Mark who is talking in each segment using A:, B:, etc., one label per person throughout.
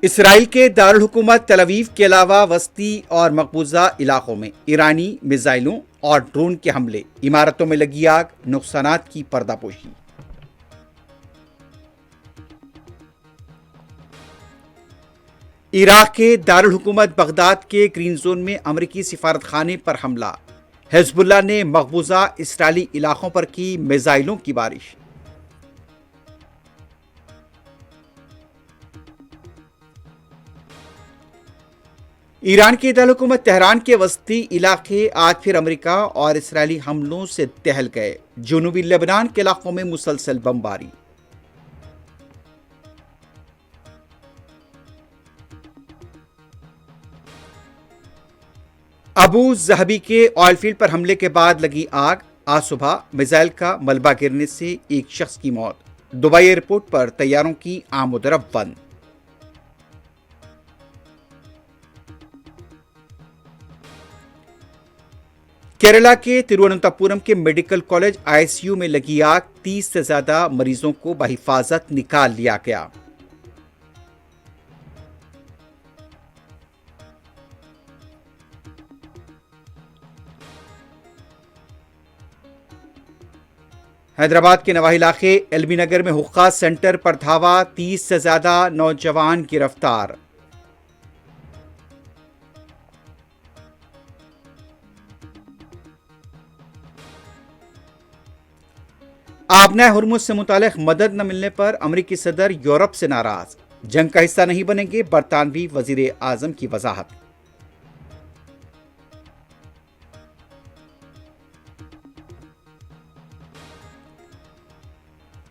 A: اسرائیل کے دارالحکومت تل ابیب کے علاوہ وسطی اور مقبوضہ علاقوں میں ایرانی میزائلوں اور ڈرون کے حملے، عمارتوں میں لگی آگ، نقصانات کی پردہ پوشی۔ عراق کے دارالحکومت بغداد کے گرین زون میں امریکی سفارت خانے پر حملہ، حزب اللہ نے مقبوضہ اسرائیلی علاقوں پر کی میزائلوں کی بارش۔ ایران کے دارالحکومت تہران کے وسطی علاقے آج پھر امریکہ اور اسرائیلی حملوں سے دہل گئے، جنوبی لبنان کے علاقوں میں مسلسل بمباری۔ ابو ظہبی کے آئل فیلڈ پر حملے کے بعد لگی آگ، آج صبح میزائل کا ملبہ گرنے سے ایک شخص کی موت۔ دبئی ایئرپورٹ پر طیاروں کی آمد و رفت بند۔ کیرلا کے ترووننتاپورم کے medical college I C U میں لگی آگ، 30 سے زیادہ مریضوں کو بحفاظت نکال لیا گیا۔ حیدرآباد کے نواحی علاقے ایل بی نگر میں حقہ سینٹر پر دھاوا، 30 سے زیادہ نوجوان گرفتار۔ آبنہ ہرمز سے متعلق مدد نہ ملنے پر امریکی صدر یورپ سے ناراض، جنگ کا حصہ نہیں بنیں گے، برطانوی وزیر اعظم کی وضاحت۔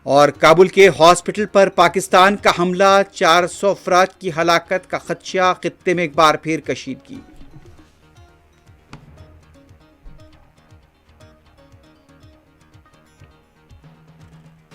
A: اور کابل کے ہاسپٹل پر پاکستان کا حملہ، 400 افراد کی ہلاکت کا خدشہ، خطے میں ایک بار پھر کشیدگی۔